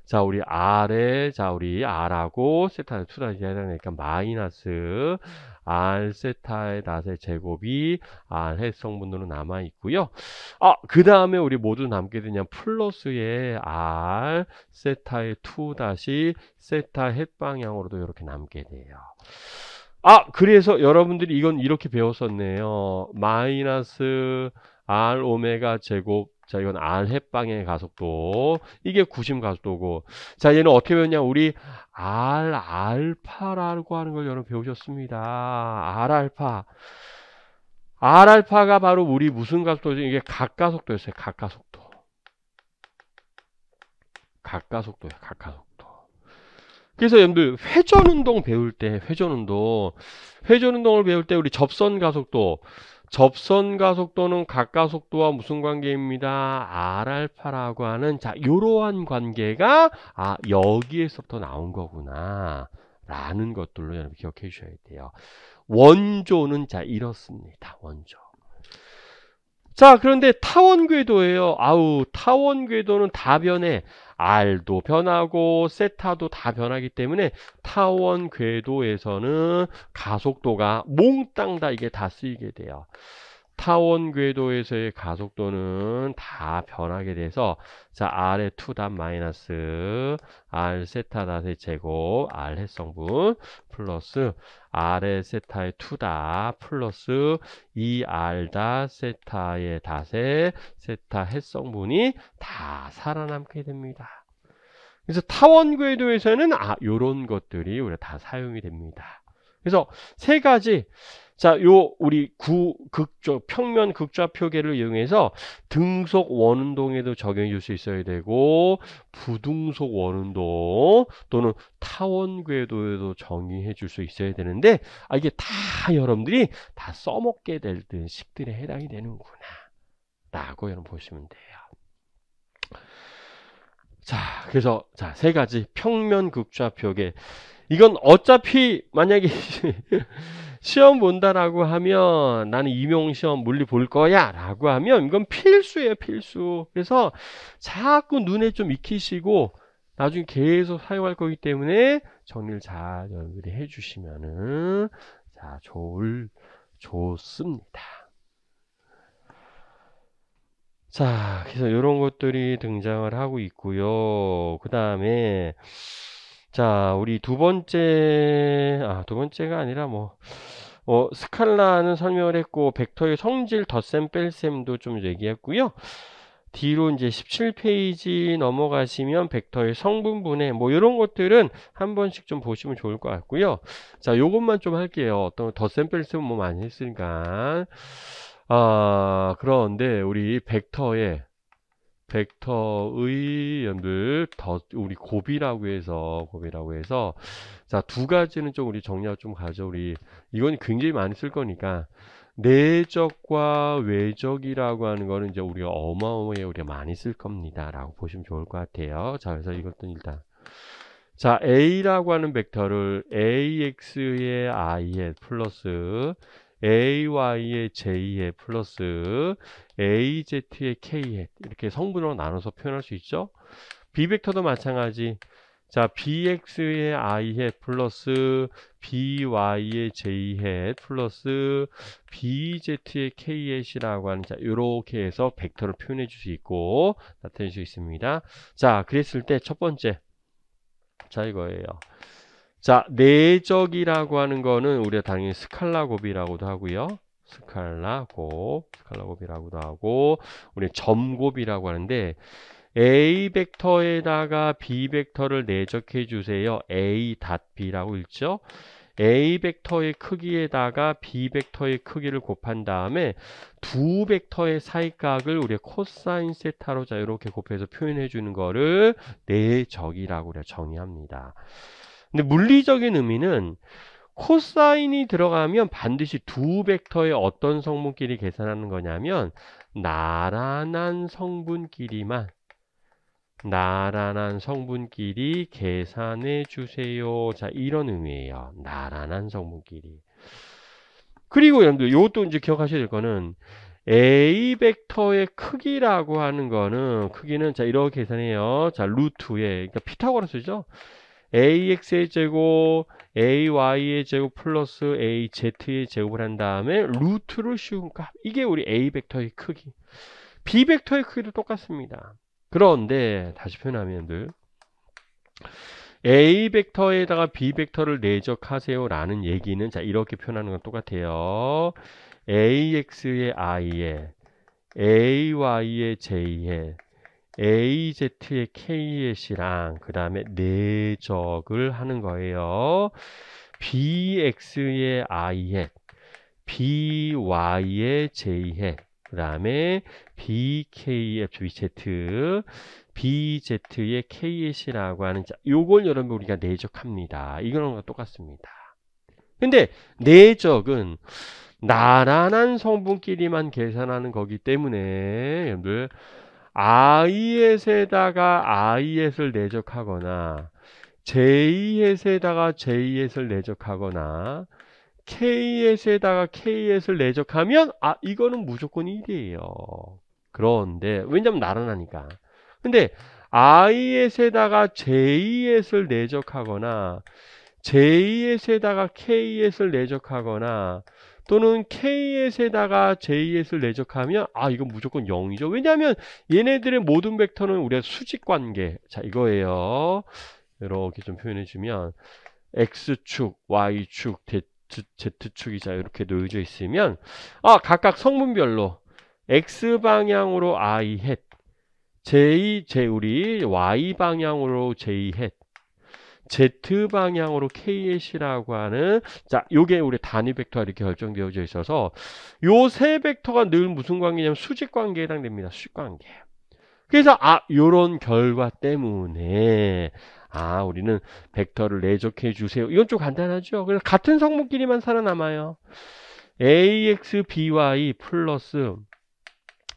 자, 우리 우리 R하고 세타의 투닷이 해당되니까 마이너스 R 세타의 닷의 제곱이 R 해성분으로 남아 있고요. 그 다음에 우리 모두 남게 되냐 플러스의 R 세타의 투닷이 세타 햇방향으로도 이렇게 남게 돼요. 그래서 여러분들이 이건 이렇게 배웠었네요. 마이너스 R 오메가 제곱. 자, 이건 R 햇방의 가속도. 이게 구심 가속도고. 자, 얘는 어떻게 배웠냐? 우리 R 알파라고 하는 걸 여러분 배우셨습니다. R 알파. R 알파가 바로 우리 무슨 가속도죠? 이게 각가속도였어요. 각가속도. 각가속도예요. 각가속도. 그래서 여러분들 회전운동 배울 때 회전운동을 배울 때 우리 접선 가속도는 각가속도와 무슨 관계입니다? R 알파라고 하는, 자, 이러한 관계가 여기에서부터 나온 거구나 라는 것들로 여러분 기억해 주셔야 돼요. 원조는 자 이렇습니다. 원조. 자, 그런데 타원 궤도예요. 타원 궤도는 다 변해. R도 변하고 세타도 다 변하기 때문에 타원 궤도에서는 가속도가 몽땅 다 이게 다 쓰이게 돼요. 타원 궤도에서의 가속도는 다 변하게 돼서, 자, R의 투닷 마이너스 R 세타 닷의 제곱 R 해성분 플러스 R의 세타의 투닷 플러스 2R 닷 세타의 닷의 세타 해성분이 다 살아남게 됩니다. 그래서 타원 궤도에서는 요런 것들이 우리가 다 사용이 됩니다. 그래서 세 가지, 자, 우리 평면 극좌 표계를 이용해서 등속 원운동에도 적용해 줄 수 있어야 되고, 부등속 원운동 또는 타원 궤도에도 정의해 줄 수 있어야 되는데, 이게 다 여러분들이 다 써먹게 될 식들에 해당이 되는구나 라고 여러분 보시면 돼요. 자, 그래서 자, 세 가지 평면 극좌 표계. 이건 어차피 만약에 시험 본다라고 하면, 나는 임용시험 물리 볼 거야 라고 하면 이건 필수예요. 필수. 그래서 자꾸 눈에 좀 익히시고 나중에 계속 사용할 거기 때문에 정리를 잘 여러분들이 해주시면은 자 좋습니다. 자, 그래서 이런 것들이 등장을 하고 있고요. 그 다음에 자, 우리 두 번째가 아니라 스칼라는 설명을 했고, 벡터의 성질 덧셈 뺄셈도 좀 얘기했고요. 뒤로 이제 17페이지 넘어가시면 벡터의 성분분해 이런 것들은 한 번씩 좀 보시면 좋을 것 같고요. 자, 요것만 좀 할게요. 어떤 덧셈 뺄셈 많이 했으니까. 그런데 우리 벡터의 연들 우리 곱이라고 해서 자, 두 가지는 좀 우리 정리하고 좀 가죠. 우리 이건 굉장히 많이 쓸 거니까 내적과 외적이라고 하는 거는 이제 우리가 어마어마하게 우리가 많이 쓸 겁니다라고 보시면 좋을 것 같아요. 자, 그래서 이것도 일단 자, A라고 하는 벡터를 AX의 I에 플러스 AY의 J에 플러스 AZ의 K에 이렇게 성분으로 나눠서 표현할 수 있죠. B 벡터도 마찬가지. 자, BX의 I해 플러스 BY의 J해 플러스 BZ의 K해이라고 하는 자, 요렇게 해서 벡터를 표현해 줄 수 있고 나타낼 수 있습니다. 자, 그랬을 때 첫 번째 자, 이거예요. 자, 내적이라고 하는 거는 우리가 당연히 스칼라곱이라고도 하고요. 스칼라곱이라고도 하고 우리 점곱이라고 하는데 A 벡터에다가 B 벡터를 내적해 주세요. A B라고 읽죠. A 벡터의 크기에다가 B 벡터의 크기를 곱한 다음에 두 벡터의 사이각을 우리가 코사인 세타로 자 이렇게 곱해서 표현해 주는 거를 내적이라고 우리가 정의합니다. 근데 물리적인 의미는 코사인이 들어가면 반드시 두 벡터의 어떤 성분끼리 계산하는 거냐면 나란한 성분끼리 계산해 주세요. 자, 이런 의미예요. 나란한 성분끼리. 그리고 여러분들 이것도 이제 기억하셔야 될 거는 A 벡터의 크기라고 하는 거는 크기는 자 이렇게 계산해요. 자, 루트에 그러니까 피타고라스죠. AX의 제곱, AY의 제곱 플러스 AZ의 제곱을 한 다음에 루트를 씌운 값. 이게 우리 A 벡터의 크기. B 벡터의 크기도 똑같습니다. 그런데 다시 표현하면 A 벡터에다가 B 벡터를 내적하세요 라는 얘기는 자 이렇게 표현하는 건 똑같아요. AX의 I에 AY의 J에 AZ의 K햇이랑 그 다음에 내적을 하는 거예요. BX의 I햇 BY의 J햇 그 다음에 BKFZ BZ의 K햇이라고 하는 자, 요걸 여러분 우리가 내적합니다. 이거랑 똑같습니다. 근데 내적은 나란한 성분끼리만 계산하는 거기 때문에 여러분들 IS에다가 IS를 내적하거나 JS에다가 JS를 내적하거나 KS에다가 KS를 내적하면 이거는 무조건 1이에요. 그런데 왜냐면 나란하니까. 근데 IS에다가 JS를 내적하거나 JS에다가 KS를 내적하거나 또는 KS에다가 JS를 내적하면 이건 무조건 0이죠. 왜냐하면 얘네들의 모든 벡터는 우리가 수직관계 자 이거예요. 이렇게 좀 표현해주면 X축, Y축, Z축이 자 이렇게 놓여져 있으면 각각 성분별로 X방향으로 I 햇 우리 Y방향으로 J 햇 Z 방향으로 KH라고 하는 자, 요게 우리 단위 벡터가 이렇게 결정되어져 있어서 요 세 벡터가 늘 무슨 관계냐면 수직 관계에 해당됩니다. 수직 관계. 그래서 요런 결과 때문에 우리는 벡터를 내적해 주세요. 이건 좀 간단하죠. 그래서 같은 성분끼리만 살아남아요. AX BY 플러스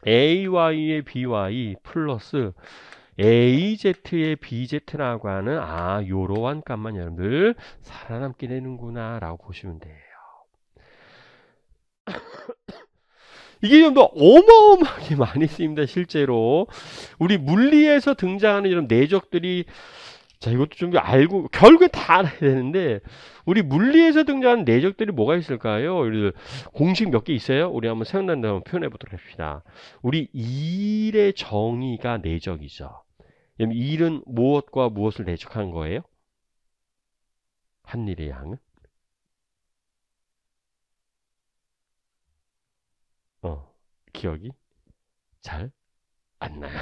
AY의 BY 플러스 AZ의 BZ라고 하는 요러한 값만 여러분들 살아남게 되는구나 라고 보시면 돼요. 이게 좀 더 어마어마하게 많이 쓰입니다. 실제로 우리 물리에서 등장하는 이런 내적들이 자, 이것도 좀 알고, 결국에 다 알아야 되는데, 우리 물리에서 등장하는 내적들이 뭐가 있을까요? 공식 몇 개 있어요? 우리 한번 생각난다고 표현해 보도록 합시다. 우리 일의 정의가 내적이죠. 일은 무엇과 무엇을 내적한 거예요? 한 일의 양은? 기억이 잘 안 나요.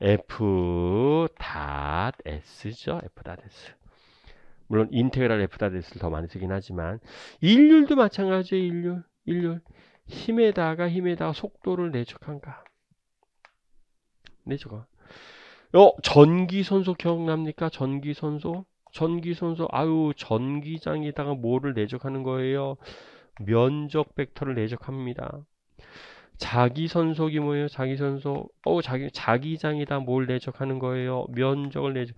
F.S죠. F.S. 물론 인테그랄 F.S를 더 많이 쓰긴 하지만 일률도 마찬가지예요. 일률. 힘에다가 속도를 내적한가. 내적아. 전기선소 기억납니까? 전기선소. 아유, 전기장에다가 뭐를 내적하는 거예요? 면적 벡터를 내적합니다. 자기선속이 뭐예요? 자기선속. 자기장에다 뭘 내적하는 거예요? 면적을 내적.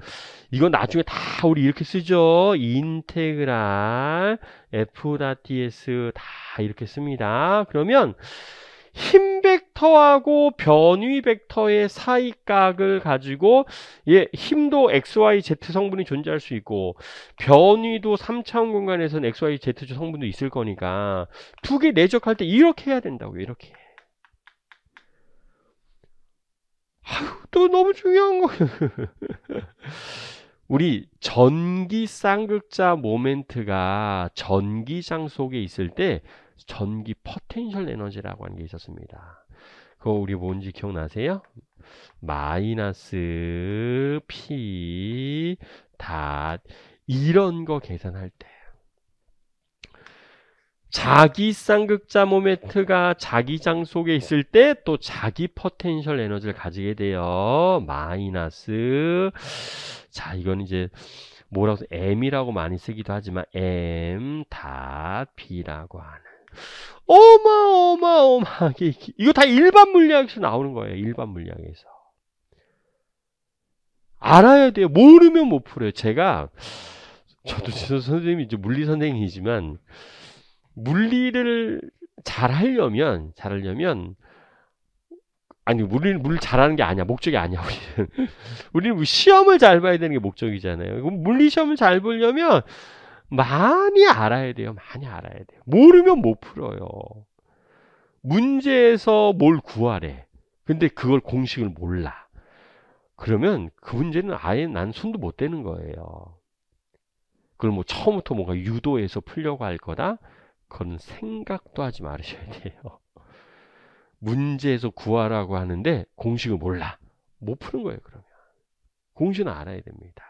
이건 나중에 다 우리 이렇게 쓰죠. 인테그랄 F.ds 다 이렇게 씁니다. 그러면 힘 벡터하고 변위 벡터의 사이각을 가지고 힘도 XYZ 성분이 존재할 수 있고 변위도 3차원 공간에서는 XYZ 성분도 있을 거니까 두 개 내적할 때 이렇게 해야 된다고요. 이렇게. 아유, 또 너무 중요한 거. 우리 전기 쌍극자 모멘트가 전기장 속에 있을 때 전기 포텐셜 에너지라고 하는 게 있었습니다. 그거 우리 뭔지 기억나세요? 마이너스 P 닷 이런 거 계산할 때 자기 쌍극자 모멘트가 자기장 속에 있을 때 또 자기 포텐셜 에너지를 가지게 돼요. 마이너스 자 이건 이제 뭐라고 해서 M이라고 많이 쓰기도 하지만 M 닷 B라고 하는 어마어마하게 이거 다 일반 물리학에서 나오는 거예요. 일반 물리학에서 알아야 돼요. 모르면 못 풀어요. 저도 선생님이 이제 물리 선생님이지만 물리를 잘하려면 아니 물리를 잘하는 게 아니야. 목적이 아니야. 우리는 시험을 잘 봐야 되는 게 목적이잖아요. 그럼 물리 시험을 잘 보려면 많이 알아야 돼요. 많이 알아야 돼요. 모르면 못 풀어요. 문제에서 뭘 구하래. 근데 그걸 공식을 몰라. 그러면 그 문제는 아예 난 손도 못 대는 거예요. 그걸 뭐 처음부터 뭔가 유도해서 풀려고 할 거다? 그건 생각도 하지 말으셔야 돼요. 문제에서 구하라고 하는데 공식을 몰라. 못 푸는 거예요, 그러면. 공식은 알아야 됩니다.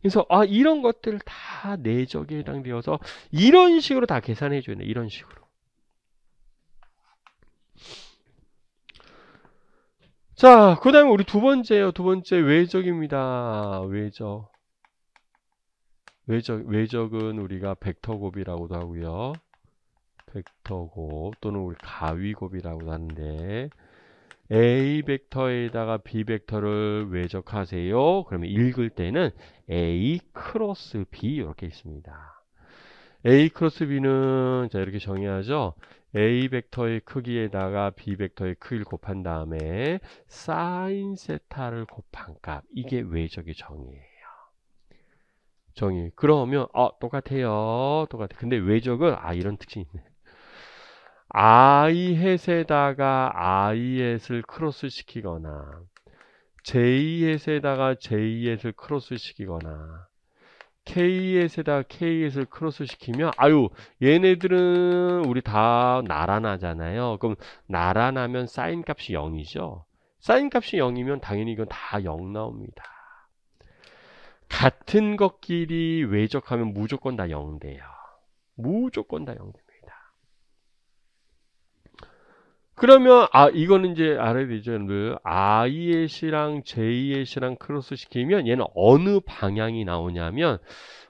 그래서 이런 것들 다 내적에 해당되어서 이런 식으로 다 계산해 줘야 돼. 이런 식으로. 자, 그 다음에 우리 두 번째요. 두 번째 외적입니다. 외적은 우리가 벡터곱이라고도 하고요. 벡터곱 또는 우리 가위곱이라고도 하는데 A 벡터에다가 B 벡터를 외적하세요. 그러면 읽을 때는 A 크로스 B 이렇게 있습니다. A 크로스 B는 자 이렇게 정의하죠. A 벡터의 크기에다가 B 벡터의 크기를 곱한 다음에 사인 세타를 곱한 값. 이게 외적의 정의예요. 그러면 똑같아요. 근데 외적은 이런 특징이 있네. i햇에다가 i햇을 크로스 시키거나 j햇에다가 j햇을 크로스 시키거나 k햇에다가 k햇을 크로스 시키면 얘네들은 우리 다 나란하잖아요. 그럼 나란하면 사인 값이 0이죠. 사인 값이 0이면 당연히 이건 다 0 나옵니다. 같은 것끼리 외적하면 무조건 다 0 돼요. 무조건 다 0 됩니다. 그러면 이거는 이제 알아야 되죠, 여러분들. i햇이랑 j햇이랑 크로스 시키면 얘는 어느 방향이 나오냐면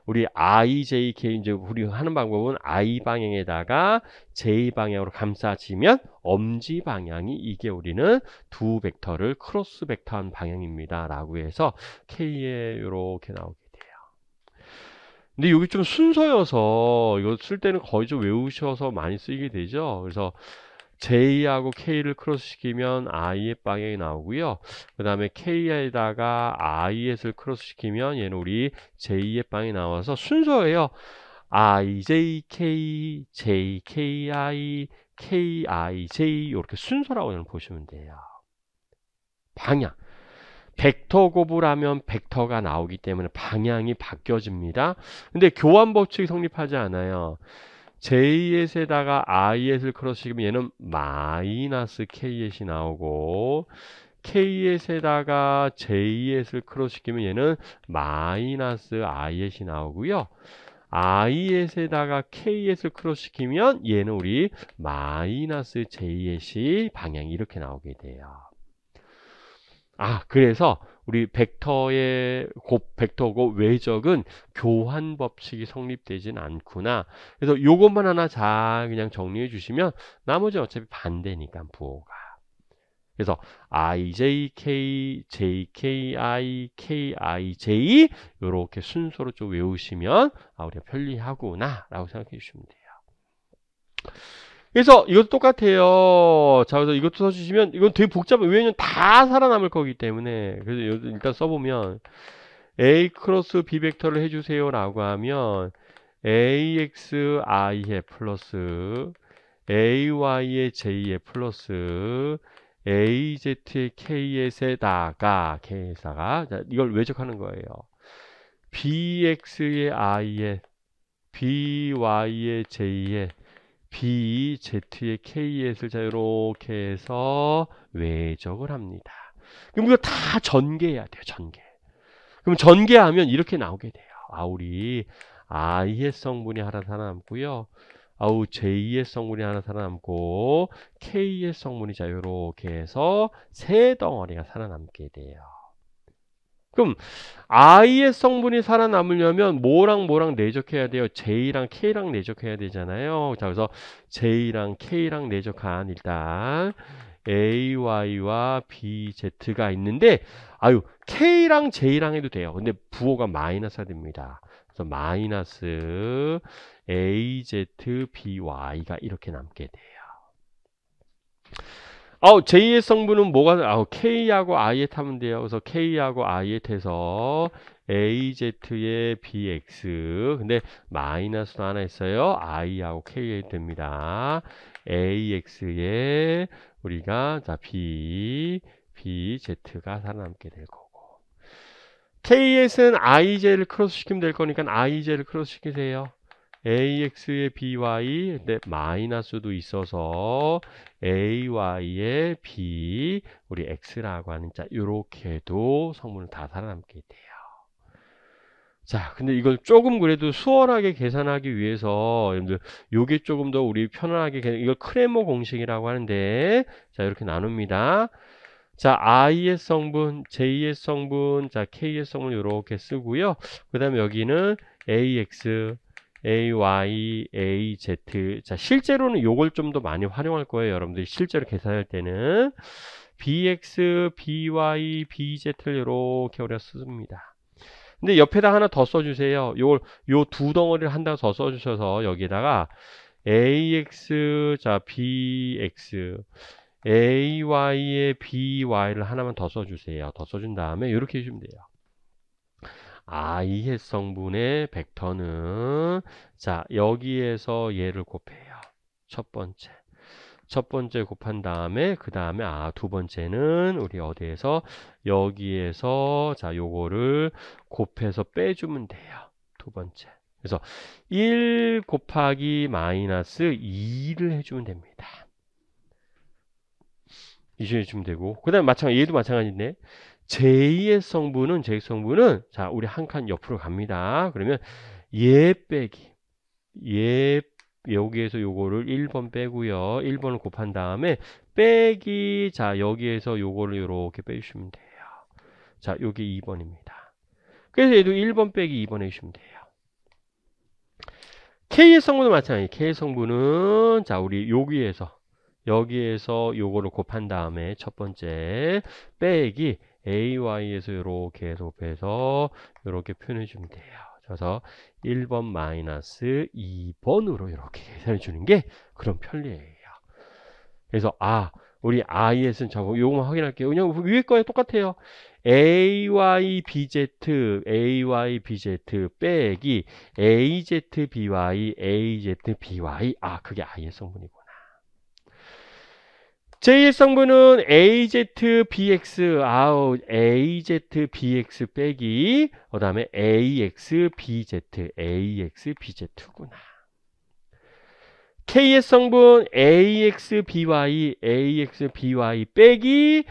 우리 i, j, k 이제 우리 하는 방법은 i 방향에다가 j 방향으로 감싸지면 엄지 방향이 이게 우리는 두 벡터를 크로스 벡터한 방향입니다라고 해서 k에 이렇게 나오게 돼요. 근데 여기 좀 순서여서 이거 쓸 때는 거의 좀 외우셔서 많이 쓰게 되죠. 그래서 J하고 K를 크로스시키면 I의 방향이 나오고요. 그 다음에 K에다가 IS를 크로스시키면 얘는 우리 J의 방향이 나와서 순서예요. IJK, JKI, KIJ 이렇게 순서라고 저는 보시면 돼요. 방향. 벡터 곱을 벡터가 나오기 때문에 방향이 바뀌어집니다. 근데 교환 법칙이 성립하지 않아요. JS에다가 IS를 크로스시키면 얘는 마이너스 KS이 나오고 KS에다가 JS를 크로스시키면 얘는 마이너스 IS이 나오고요. IS에다가 KS를 크로스시키면 얘는 우리 마이너스 JS 방향이 이렇게 나오게 돼요. 그래서 우리 벡터고 외적은 교환 법칙이 성립되진 않구나. 그래서 요것만 하나 잘 그냥 정리해 주시면 나머지 어차피 반대니까 부호가. 그래서 IJK, JKI, KIJ 이렇게 순서로 좀 외우시면 우리가 편리하구나 라고 생각해 주시면 돼요. 그래서 이것도 똑같아요. 자, 그래서 이것도 써주시면 이건 되게 복잡해요. 왜냐면 다 살아남을 거기 때문에. 그래서 일단 써보면 A 크로스 B 벡터를 해주세요 라고 하면 AXI에 플러스 AY에 J에 플러스 AZ의 KS에다가 자, 이걸 외적하는 거예요. BX의 I에 BY의 J에 BZ의 KS를 자 이렇게 해서 외적을 합니다. 그럼 이거 다 전개해야 돼요. 전개. 그럼 전개하면 이렇게 나오게 돼요. 우리 I의 성분이 하나 살아남고요. J의 성분이 하나 살아남고 K의 성분이 자 이렇게 해서 세 덩어리가 살아남게 돼요. 그럼 I의 성분이 살아남으려면 뭐랑 내적해야 돼요? J랑 K랑 내적해야 되잖아요. 자, 그래서 J랑 K랑 내적한 일단 AY와 BZ가 있는데 K랑 J랑 해도 돼요. 근데 부호가 마이너스가 됩니다. 그래서 마이너스 AZBY가 이렇게 남게 돼요. J의 성분은 뭐가, K하고 I에 타면 돼요. 그래서 K하고 I에 태서 AZ의 BX. 근데 마이너스도 하나 있어요. I하고 K에 됩니다. AX에 우리가, 자, BZ가 살아남게 될 거고. KS는 IJ를 크로스 시키면 될 거니까 IJ를 크로스 시키세요. AX의 BY, 근데 마이너스도 있어서 AY의 B, 우리 X라고 하는 자, 요렇게도 성분을 다 살아남게 돼요. 자, 근데 이걸 조금 그래도 수월하게 계산하기 위해서, 여러분들, 요게 조금 더 우리 편안하게, 이걸 크레모 공식이라고 하는데, 자, 이렇게 나눕니다. 자, I의 성분, J의 성분, 자, K의 성분 이렇게 쓰고요. 그 다음에 여기는 AX, AY, AZ. 자, 실제로는 요걸 좀 더 많이 활용할 거예요. 여러분들이 실제로 계산할 때는. BX, BY, BZ를 이렇게 우리가 씁니다. 근데 옆에다 하나 더 써주세요. 요 두 덩어리를 한 단 더 써주셔서 여기에다가 AX, 자, BX, AY에 BY를 하나만 더 써주세요. 더 써준 다음에 이렇게 해주면 돼요. I의 성분의 벡터는 자 여기에서 얘를 곱해요. 첫 번째 곱한 다음에 그 다음에 두 번째는 우리 어디에서 여기에서 자 요거를 곱해서 빼주면 돼요. 두 번째. 그래서 1 곱하기 마이너스 2를 해주면 됩니다. 이식해 주면 되고 그 다음에 마찬가지 얘도 마찬가지인데 J의 성분은 자 우리 한 칸 옆으로 갑니다. 그러면 얘 빼기 얘 여기에서 요거를 1번 빼고요. 1번을 곱한 다음에 빼기 자 여기에서 요거를 이렇게 빼주시면 돼요. 자 요게 2번입니다. 그래서 얘도 1번 빼기 2번 해주시면 돼요. K의 성분은 마찬가지. K의 성분은 자 우리 여기에서 요거를 곱한 다음에 첫 번째 빼기 AY에서 이렇게 해서 곱해서 이렇게 표현해 주면 돼요. 그래서 1번 마이너스 2번으로 이렇게 계산해 주는 게 그런 편리해요. 그래서 우리 IS는 저거 요거만 확인할게요. 그냥 위에 거에 똑같아요. AYBZ 빼기 AZBY AZBY 그게 IS 성분이구나. J의 성분은 AZBX AZBX 빼기 그 다음에 AXBZ AXBZ구나. K의 성분 AXBY 빼기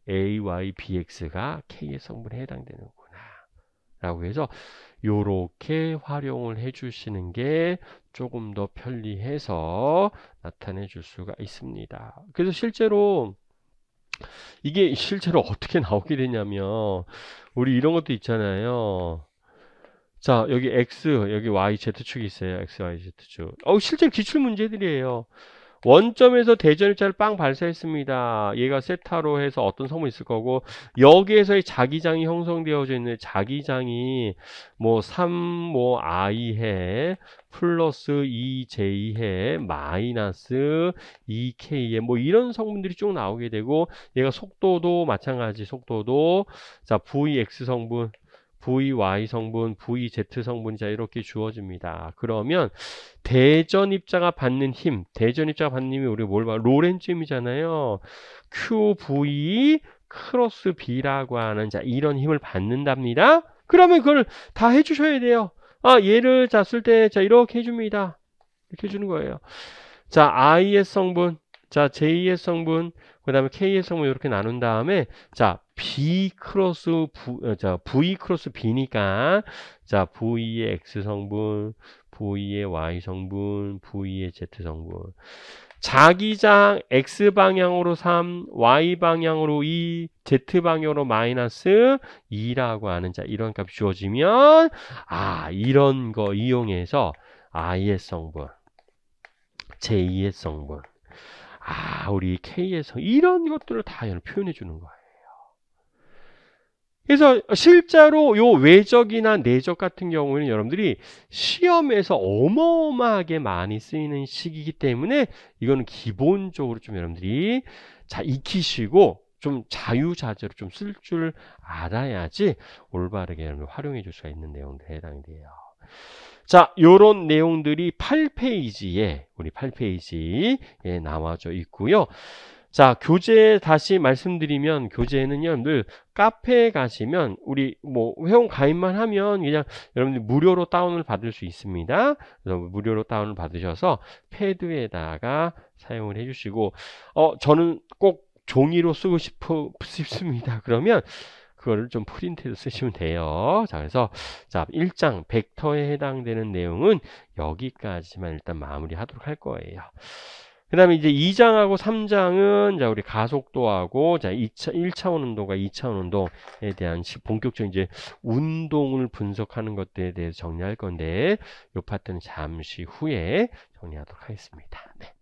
AYBX가 K의 성분에 해당되는구나 라고 해서 요렇게 활용을 해 주시는 게 조금 더 편리해서 나타내 줄 수가 있습니다. 그래서 이게 실제로 어떻게 나오게 되냐면 우리 이런 것도 있잖아요. 자, 여기 X, 여기 Y, Z축이 있어요. X, Y, Z축. 실제로 기출 문제들이에요. 원점에서 대전입자를 빵 발사했습니다. 얘가 세타로 해서 어떤 성분이 있을 거고, 여기에서의 자기장이 형성되어져 있는 자기장이 3, I해, 플러스 2J해, 마이너스 2K해, 이런 성분들이 쭉 나오게 되고, 얘가 속도도 마찬가지, 속도도, 자, VX 성분, VY 성분, VZ 성분이 이렇게 주어집니다. 그러면 대전입자가 받는 힘이 우리 뭘 봐? 로렌츠 힘이잖아요. QV 크로스 B라고 하는 이런 힘을 받는답니다. 그러면 그걸 다 해주셔야 돼요. 얘를 쓸 때 이렇게 해줍니다. 이렇게 해주는 거예요. 자, IS 성분, 자, JS 성분, 그 다음에 K의 성분 이렇게 나눈 다음에 V 크로스 B니까 V의 X 성분, V의 Y 성분, V의 Z 성분. 자기장 X 방향으로 3, Y 방향으로 2, Z 방향으로 마이너스 2라고 하는 이런 값이 주어지면 이런 거 이용해서 IS 성분, JS 성분, 우리 K의 성분 이런 것들을 다 표현해 주는 거예요. 그래서 실제로 요 외적이나 내적 같은 경우에는 여러분들이 시험에서 어마어마하게 많이 쓰이는 식이기 때문에 이거는 기본적으로 좀 여러분들이 익히시고 좀 자유자재로 좀 쓸 줄 알아야지 올바르게 여러분 활용해 줄 수가 있는 내용들에 해당이 돼요. 자, 요런 내용들이 8페이지에 우리 8페이지에 나와져 있고요. 자, 교재 다시 말씀드리면 교재는요, 늘 카페에 가시면 우리 회원 가입만 하면 그냥 여러분들 무료로 다운을 받을 수 있습니다. 그래서 무료로 다운을 받으셔서 패드에다가 사용을 해주시고, 저는 꼭 종이로 쓰고 싶습니다. 그러면 그거를 좀 프린트해서 쓰시면 돼요. 자, 그래서 1장 벡터에 해당되는 내용은 여기까지만 일단 마무리하도록 할 거예요. 그 다음에 이제 2장하고 3장은 우리 가속도하고 1차원 운동과 2차원 운동에 대한 본격적인 운동을 분석하는 것들에 대해서 정리할 건데 이 파트는 잠시 후에 정리하도록 하겠습니다. 네.